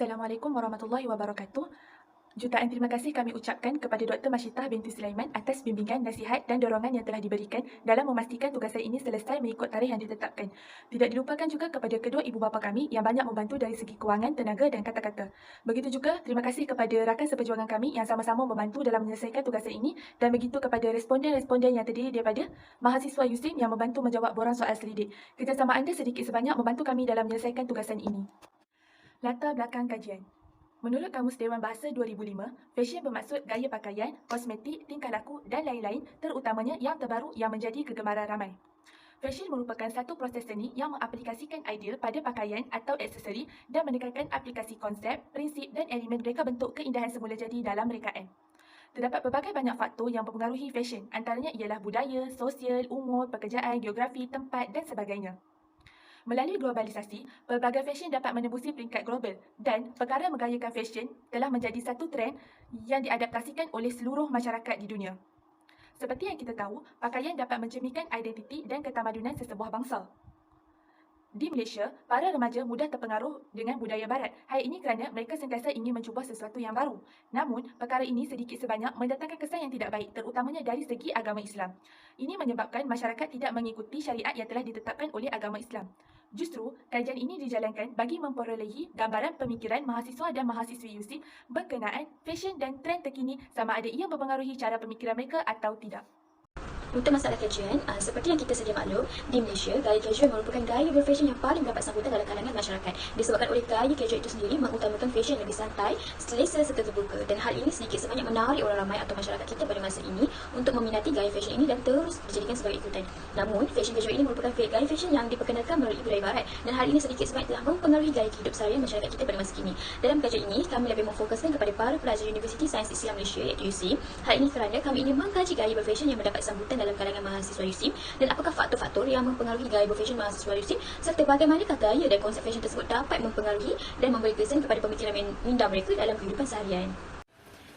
Assalamualaikum warahmatullahi wabarakatuh. Jutaan terima kasih kami ucapkan kepada Dr. Masyitah binti Sulaiman atas bimbingan, nasihat dan dorongan yang telah diberikan dalam memastikan tugasan ini selesai mengikut tarikh yang ditetapkan. Tidak dilupakan juga kepada kedua ibu bapa kami yang banyak membantu dari segi kewangan, tenaga dan kata-kata. Begitu juga terima kasih kepada rakan seperjuangan kami yang sama-sama membantu dalam menyelesaikan tugasan ini, dan begitu kepada responden-responden yang terdiri daripada mahasiswa USIM yang membantu menjawab borang soal selidik. Kerjasama anda sedikit sebanyak membantu kami dalam menyelesaikan tugasan ini. Latar belakang kajian. Menurut Kamus Dewan Bahasa 2005, fashion bermaksud gaya pakaian, kosmetik, tingkah laku dan lain-lain, terutamanya yang terbaru yang menjadi kegemaran ramai. Fashion merupakan satu proses seni yang mengaplikasikan idea pada pakaian atau aksesori dan menekankan aplikasi konsep, prinsip dan elemen reka bentuk keindahan semula jadi dalam rekaan. Terdapat pelbagai banyak faktor yang mempengaruhi fashion, antaranya ialah budaya, sosial, umur, pekerjaan, geografi, tempat dan sebagainya. Melalui globalisasi, pelbagai fashion dapat menembusi peringkat global dan perkara menggayakan fashion telah menjadi satu trend yang diadaptasikan oleh seluruh masyarakat di dunia. Seperti yang kita tahu, pakaian dapat mencerminkan identiti dan ketamadunan sesebuah bangsa. Di Malaysia, para remaja mudah terpengaruh dengan budaya barat. Hal ini kerana mereka sentiasa ingin mencuba sesuatu yang baru. Namun, perkara ini sedikit sebanyak mendatangkan kesan yang tidak baik, terutamanya dari segi agama Islam. Ini menyebabkan masyarakat tidak mengikuti syariat yang telah ditetapkan oleh agama Islam. Justru, kajian ini dijalankan bagi memperolehi gambaran pemikiran mahasiswa dan mahasiswi USIM berkenaan fashion dan trend terkini sama ada ia mempengaruhi cara pemikiran mereka atau tidak. Untuk masalah kajian, seperti yang kita sedia maklum, di Malaysia, gaya casual merupakan gaya berfashion yang paling mendapat sambutan dalam kalangan masyarakat. Disebabkan oleh gaya casual itu sendiri mengutamakan fashion lebih santai, selesa serta terbuka. Dan hal ini sedikit sebanyak menarik orang ramai atau masyarakat kita pada masa ini untuk meminati gaya fashion ini dan terus dijadikan sebagai ikutan. Namun, fashion casual ini merupakan gaya fashion yang diperkenalkan melalui budaya barat, dan hal ini sedikit sebanyak telah mempengaruhi gaya hidup seharian masyarakat kita pada masa kini. Dalam kajian ini, kami lebih memfokuskan kepada para pelajar Universiti Sains Islam Malaysia iaitu USIM. Hal ini kerana kami ingin mengkaji gaya berfashion yang mendapat sambutan dalam kalangan mahasiswa USIM dan apakah faktor-faktor yang mempengaruhi gaya berfashion mahasiswa USIM serta bagaimanakah gaya dan konsep fashion tersebut dapat mempengaruhi dan memberi kesan kepada pemikiran minda mereka dalam kehidupan seharian.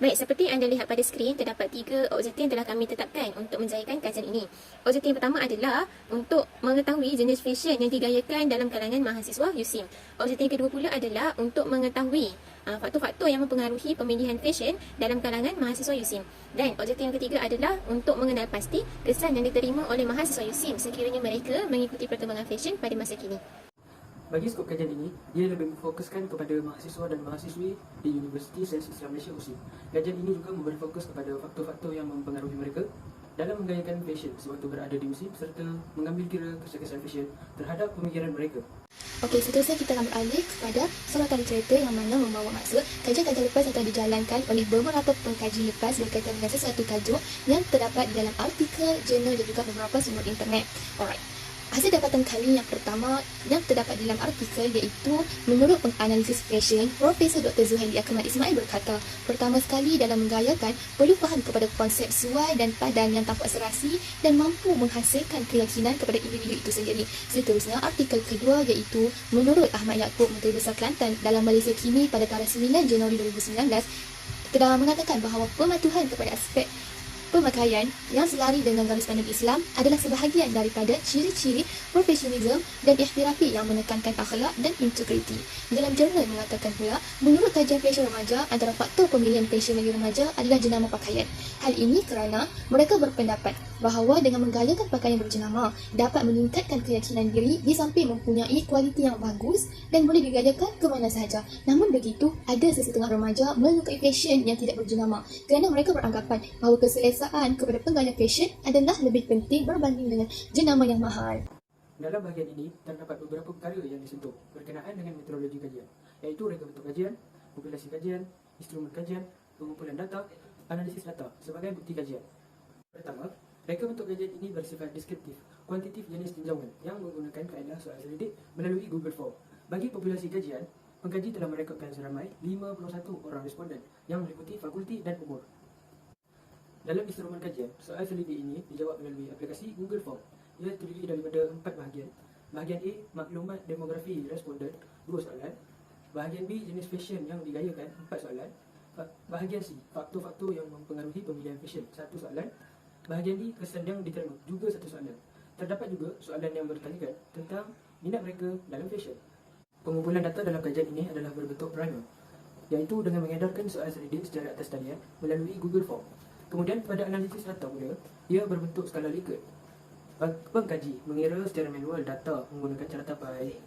Baik, seperti anda lihat pada skrin, terdapat 3 objektif yang telah kami tetapkan untuk menjayakan kajian ini. Objektif yang pertama adalah untuk mengetahui jenis fashion yang digayakan dalam kalangan mahasiswa USIM. Objektif yang kedua pula adalah untuk mengetahui faktor-faktor yang mempengaruhi pemilihan fashion dalam kalangan mahasiswa USIM. Dan objektif yang ketiga adalah untuk mengenal pasti kesan yang diterima oleh mahasiswa USIM sekiranya mereka mengikuti perkembangan fashion pada masa kini. Bagi skop kajian ini, dia lebih memfokuskan kepada mahasiswa dan mahasiswi di Universiti Sains Islam Malaysia USIM. Kajian ini juga memberi fokus kepada faktor-faktor yang mempengaruhi mereka dalam menggayakan fashion sewaktu berada di USIM serta mengambil kira kesan-kesan fashion terhadap pemikiran mereka. Okey, seterusnya kita akan beralih kepada sorotan cerita yang mana membawa maksud kajian-kajian lepas yang telah dijalankan oleh beberapa pengkaji lepas berkaitan dengan sesuatu tajuk yang terdapat di dalam artikel, jurnal dan juga beberapa sumber internet. Alright. Hasil dapatan kami yang pertama yang terdapat dalam artikel iaitu menurut penganalisis fashion, Profesor Dr. Zuhaili Akmal Ismail berkata, pertama sekali dalam menggayakan perlu faham kepada konsep sesuai dan padan yang tampak serasi dan mampu menghasilkan keyakinan kepada individu itu sendiri. Seterusnya, artikel kedua iaitu menurut Ahmad Yaakob, Menteri Besar Kelantan dalam Malaysia kini pada tanggal 9 Januari 2019 telah mengatakan bahawa pematuhan kepada aspek pemakaian yang selari dengan garis panduan Islam adalah sebahagian daripada ciri-ciri profesionalisme dan ihtirafi yang menekankan akhlak dan integriti. Dalam jurnal mengatakan pula, menurut kajian fashion remaja, antara faktor pemilihan fashion bagi remaja adalah jenama pakaian. Hal ini kerana mereka berpendapat bahawa dengan menggayakan pakaian berjenama dapat meningkatkan keyakinan diri di samping mempunyai kualiti yang bagus dan boleh digayakan ke mana sahaja. Namun begitu, ada sesetengah remaja menyukai fashion yang tidak berjenama kerana mereka beranggapan bahawa keselesaan kepada penggaya fashion adalah lebih penting berbanding dengan jenama yang mahal. Dalam bahagian ini, terdapat beberapa perkara yang disentuh berkenaan dengan metodologi kajian, iaitu reka bentuk kajian, populasi kajian, instrumen kajian, pengumpulan data, analisis data sebagai bukti kajian. Pertama, reka bentuk kajian ini bersifat deskriptif, kuantitatif jenis tinjauan yang menggunakan kaedah soal selidik melalui Google Form. Bagi populasi kajian, pengkaji telah merekodkan seramai 51 orang responden yang meliputi fakulti dan umur. Dalam instrumen kajian, soal selidik ini dijawab melalui aplikasi Google Form. Ia terdiri daripada 4 bahagian. Bahagian A, maklumat demografi responden, 2 soalan. Bahagian B, jenis fashion yang digayakan, 4 soalan. Bahagian C, faktor-faktor yang mempengaruhi pemilihan fashion, 1 soalan. Bahagian D, kesan yang diterima, juga 1 soalan. Terdapat juga soalan yang bertanyakan tentang minat mereka dalam fashion. Pengumpulan data dalam kajian ini adalah berbentuk primer. iaitu dengan mengedarkan soal selidik secara atas talian melalui Google Form. Kemudian pada analisis data pula, ia berbentuk skala Likert. Pengkaji mengira secara manual data menggunakan cara tapai.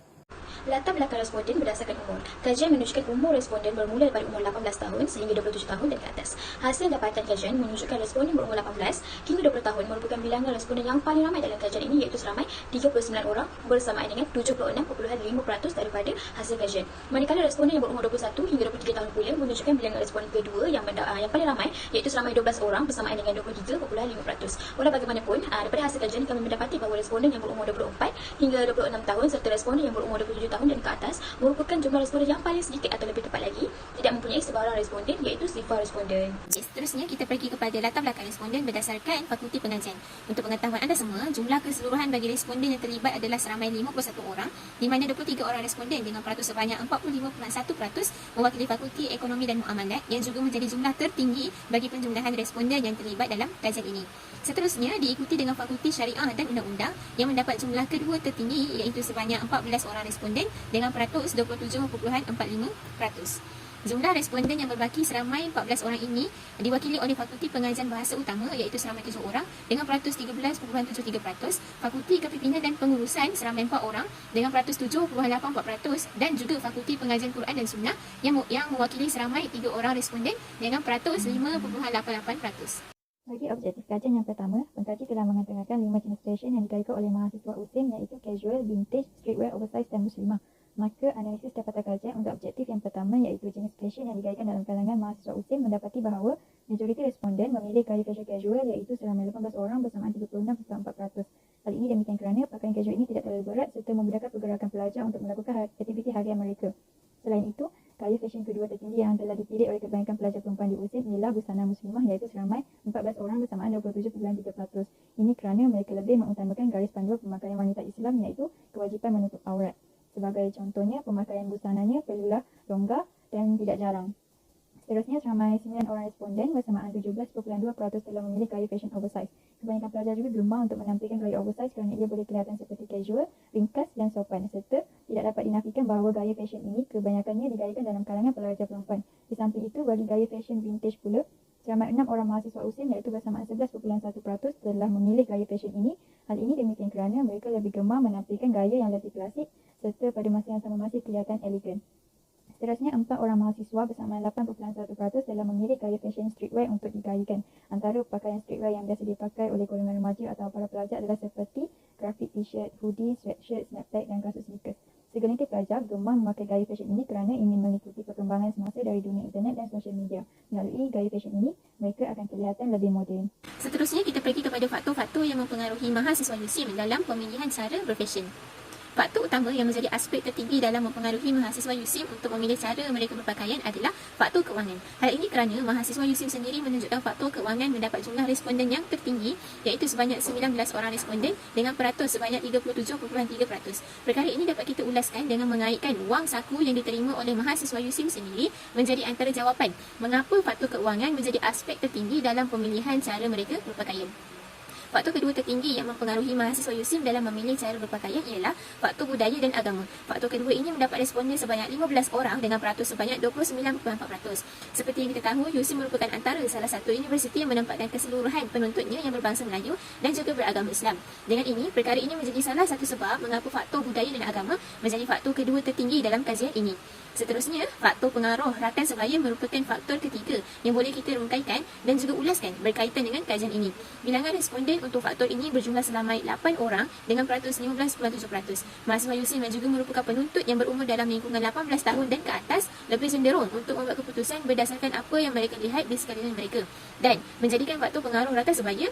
Latar belakang responden berdasarkan umur. Kajian menunjukkan umur responden bermula daripada umur 18 tahun sehingga 27 tahun dan ke atas. Hasil dapatan kajian menunjukkan responden berumur 18 hingga 20 tahun merupakan bilangan responden yang paling ramai dalam kajian ini, iaitu seramai 39 orang bersamaan dengan 76.5% daripada hasil kajian. Manakala responden yang berumur 21 hingga 23 tahun pula menunjukkan bilangan responden kedua yang paling ramai, iaitu seramai 12 orang bersamaan dengan 23.5%. Walau bagaimanapun, daripada hasil kajian kami mendapati bahawa responden yang berumur 24 hingga 26 tahun serta responden yang berumur 27 tahun dan ke atas merupakan jumlah responden yang paling sedikit, atau lebih tepat lagi, tidak mempunyai sebarang responden, iaitu sifar responden. Seterusnya kita pergi kepada latar belakang responden berdasarkan fakulti pengajian. Untuk pengetahuan anda semua, jumlah keseluruhan bagi responden yang terlibat adalah seramai 51 orang, di mana 23 orang responden dengan peratus sebanyak 45.1% mewakili fakulti ekonomi dan muamalat, yang juga menjadi jumlah tertinggi bagi penjumlahan responden yang terlibat dalam kajian ini. Seterusnya diikuti dengan fakulti syariah dan undang-undang yang mendapat jumlah kedua tertinggi, iaitu sebanyak 14 orang responden dengan peratus 27.45%. Jumlah responden yang berbaki seramai 14 orang ini diwakili oleh Fakulti Pengajian Bahasa Utama, iaitu seramai 7 orang dengan peratus 13.73%, Fakulti Kepimpinan dan Pengurusan seramai 4 orang dengan peratus 7.84%, dan juga Fakulti Pengajian Quran dan Sunnah yang mewakili seramai 3 orang responden dengan peratus 5.88%. Bagi objektif kajian yang pertama, pengkaji telah mengetengahkan 5 jenis fashion yang digayakan oleh mahasiswa USIM, iaitu casual, vintage, streetwear, oversize dan muslimah. Maka analisis dapatan kajian untuk objektif yang pertama, iaitu jenis fashion yang digayakan dalam kalangan mahasiswa USIM, mendapati bahawa majoriti responden memilih gaya fashion casual, iaitu seramai 18 orang bersamaan 36.4%. Hal ini demikian kerana pakaian casual ini tidak terlalu berat serta memudahkan pergerakan pelajar untuk melakukan aktiviti harian mereka. Selain itu, gaya fashion kedua tertinggi yang telah dipilih oleh kebanyakan pelajar perempuan di USIM ialah busana muslimah, iaitu seramai 14 orang bersamaan 27.3%. Ini kerana mereka lebih mengutamakan garis panduan pemakaian wanita Islam, iaitu kewajipan menutup aurat. Sebagai contohnya, pemakaian busananya perlulah longgar dan tidak jarang. Seterusnya, seramai 9 orang responden bersamaan 17.2% telah memilih gaya fashion oversize. Kebanyakan pelajar juga gemar untuk menampilkan gaya oversize kerana ia boleh kelihatan seperti casual, ringkas dan sopan, serta tidak dapat dinafikan bahawa gaya fashion ini kebanyakannya digayakan dalam kalangan pelajar perempuan. Di samping itu, bagi gaya fashion vintage pula, seramai 6 orang mahasiswa USIM, iaitu bersamaan 11.1% telah memilih gaya fashion ini. Hal ini demikian kerana mereka lebih gemar menampilkan gaya yang lebih klasik serta pada masa yang sama masih kelihatan elegan. Seterusnya, 4 orang mahasiswa bersamaan 8.1% telah memilih gaya fashion streetwear untuk digayakan. Antara pakaian streetwear yang biasa dipakai oleh golongan remaja atau para pelajar adalah seperti grafik t-shirt, hoodie, sweatshirt, snapback dan kasut sneakers. Segelintir pelajar gemar memakai gaya fashion ini kerana ingin mengikuti perkembangan semasa dari dunia internet dan sosial media. Melalui gaya fashion ini, mereka akan kelihatan lebih moden. Seterusnya kita pergi kepada faktor-faktor yang mempengaruhi mahasiswa USIM dalam pemilihan cara berfashion. Faktor utama yang menjadi aspek tertinggi dalam mempengaruhi mahasiswa USIM untuk memilih cara mereka berpakaian adalah faktor kewangan. Hal ini kerana mahasiswa USIM sendiri menunjukkan faktor kewangan mendapat jumlah responden yang tertinggi, iaitu sebanyak 19 orang responden dengan peratus sebanyak 37.3%. Perkara ini dapat kita ulaskan dengan mengaitkan wang saku yang diterima oleh mahasiswa USIM sendiri menjadi antara jawapan mengapa faktor kewangan menjadi aspek tertinggi dalam pemilihan cara mereka berpakaian. Faktor kedua tertinggi yang mempengaruhi mahasiswa USIM dalam memilih cara berpakaian ialah faktor budaya dan agama. Faktor kedua ini mendapat responden sebanyak 15 orang dengan peratus sebanyak 29.4%. Seperti yang kita tahu, USIM merupakan antara salah satu universiti yang menempatkan keseluruhan penuntutnya yang berbangsa Melayu dan juga beragama Islam. Dengan ini, perkara ini menjadi salah satu sebab mengapa faktor budaya dan agama menjadi faktor kedua tertinggi dalam kajian ini. Seterusnya, faktor pengaruh rakan sebaya merupakan faktor ketiga yang boleh kita rungkaikan dan juga ulaskan berkaitan dengan kajian ini. Bilangan responden untuk faktor ini berjumlah selamai 8 orang dengan peratus 15.7%. Mahasiswa USIM yang juga merupakan penuntut yang berumur dalam lingkungan 18 tahun dan ke atas lebih cenderung untuk membuat keputusan berdasarkan apa yang mereka lihat di sekeliling mereka dan menjadikan faktor pengaruh rakan sebaya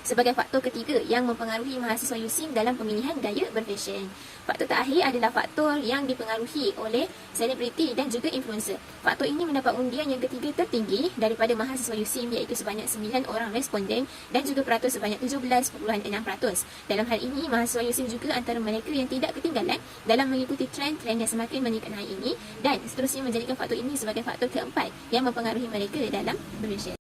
sebagai faktor ketiga yang mempengaruhi mahasiswa USIM dalam pemilihan gaya berfashion. Faktor terakhir adalah faktor yang dipengaruhi oleh selebriti dan juga influencer. Faktor ini mendapat undian yang ketiga tertinggi daripada mahasiswa USIM, iaitu sebanyak 9 orang responden dan juga peratus sebanyak 17.6%. Dalam hal ini, mahasiswa USIM juga antara mereka yang tidak ketinggalan dalam mengikuti trend-trend yang semakin meningkat hari ini dan seterusnya menjadikan faktor ini sebagai faktor keempat yang mempengaruhi mereka dalam berfashion.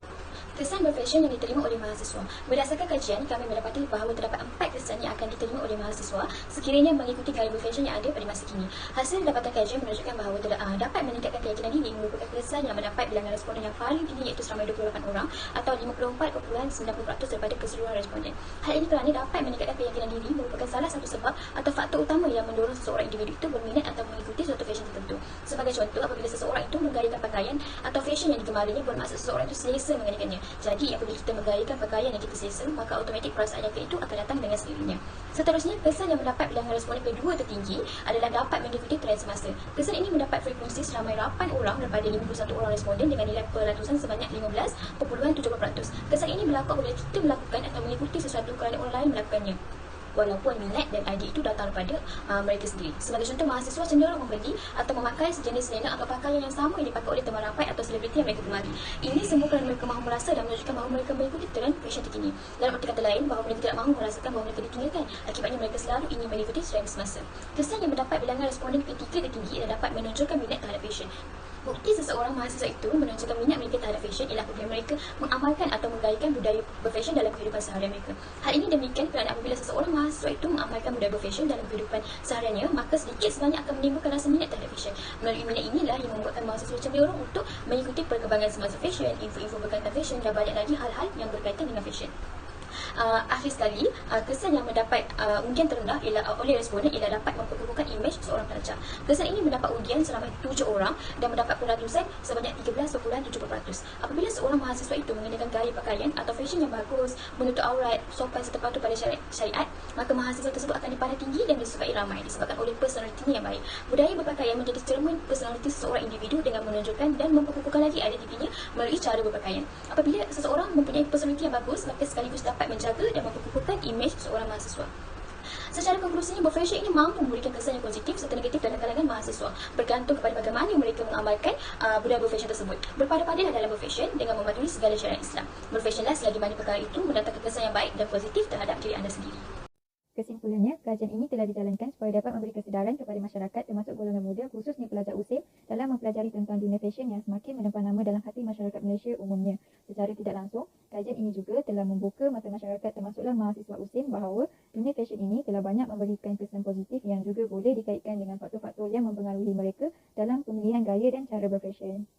Kesan berfashion yang diterima oleh mahasiswa. Berdasarkan kajian, kami mendapati bahawa terdapat 4 kesan yang akan diterima oleh mahasiswa sekiranya mengikuti gaya berfashion yang ada pada masa kini. Hasil dapatan kajian menunjukkan bahawa dapat meningkatkan keyakinan diri merupakan kesan yang mendapat bilangan responden yang paling tinggi iaitu seramai 28 orang atau 54.90% daripada keseluruhan responden. Hal ini kerana dapat meningkatkan keyakinan diri merupakan salah satu sebab atau faktor utama yang mendorong seseorang individu itu berminat atau mengikuti suatu fashion tertentu. Sebagai contoh, apabila seseorang itu menggayakan pakaian atau fashion yang digemarinya, bermaksud seseorang itu selesa mengenakannya. Jadi, apabila kita menggayakan pakaian yang kita selesa, maka automatik perasaan yakin itu akan datang dengan sendirinya. Seterusnya, kesan yang mendapat bilangan responden kedua tertinggi adalah dapat mengikuti trend semasa. Kesan ini mendapat frekuensi seramai 8 orang daripada 51 orang responden dengan nilai peratusan sebanyak 15.70%. Kesan ini berlaku apabila kita melakukan atau mengikuti sesuatu kerana orang lain melakukannya, walaupun minat dan idea itu datang daripada mereka sendiri. Sebagai contoh, mahasiswa cenderung membeli atau memakai sejenis selena atau pakaian yang sama yang dipakai oleh teman ramai atau selebriti yang mereka gemari. Ini semua kerana mereka mahu merasa dan menunjukkan bahawa mereka mengikuti trend fashion terkini. Dalam arti kata lain, bahawa mereka tidak mahu merasakan bahawa mereka ditinggalkan. Akibatnya mereka selalu ingin mengikuti trend semasa. Kesan yang mendapat bilangan responden ketiga tertinggi adalah dapat menunjukkan minat terhadap fashion. Bukti seseorang mahasiswa itu menunjukkan minat mereka terhadap fashion ialah apabila mereka mengamalkan atau menggayakan budaya berfashion dalam kehidupan seharian mereka. Hal ini demikian kerana apabila seseorang mahasiswa itu mengamalkan budaya berfashion dalam kehidupan sehariannya, maka sedikit sebanyak akan menimbulkan rasa minat terhadap fashion. Melalui minat inilah yang membuatkan mahasiswa cenderung untuk mengikuti perkembangan semasa fashion, info-info berkaitan fashion dan banyak lagi hal-hal yang berkaitan dengan fashion. Akhir sekali, kesan yang mendapat undian terendah oleh responden ialah dapat memperkukuhkan imej seorang pelajar. Kesan ini mendapat undian seramai 7 orang dan mendapat peratusan sebanyak 13.70%. Apabila seorang mahasiswa itu mengenakan gaya pakaian atau fashion yang bagus, menutup aurat, sopan serta patuh pada syariat, maka mahasiswa tersebut akan dipandang tinggi dan disukai ramai disebabkan oleh personalitinya yang baik. Budaya berpakaian menjadi cermin personaliti seseorang individu dengan menunjukkan dan memperkukuhkan lagi identitinya melalui cara berpakaian. Apabila seseorang mempunyai personaliti yang bagus, maka sekaligus dapat menjaga dan memperkukuhkan imej seorang mahasiswa. Secara konklusinya, berfashion ini mampu memberikan kesan yang positif serta negatif dalam kalangan mahasiswa, bergantung kepada bagaimana mereka mengamalkan budaya berfashion tersebut. Berpada-padalah dalam berfashion dengan mematuhi segala syariat Islam. Berfashionlah selagi mana perkara itu mendatangkan kesan yang baik dan positif terhadap diri anda sendiri. Kesimpulannya, kajian ini telah dijalankan supaya dapat memberi kesedaran kepada masyarakat termasuk golongan muda, khususnya pelajar USIM dalam mempelajari tentang dunia fashion yang semakin menempah nama dalam hati masyarakat Malaysia umumnya. Secara tidak langsung, kajian ini juga telah membuka mata masyarakat termasuklah mahasiswa USIM bahawa dunia fashion ini telah banyak memberikan kesan positif yang juga boleh dikaitkan dengan faktor-faktor yang mempengaruhi mereka dalam pemilihan gaya dan cara berfashion.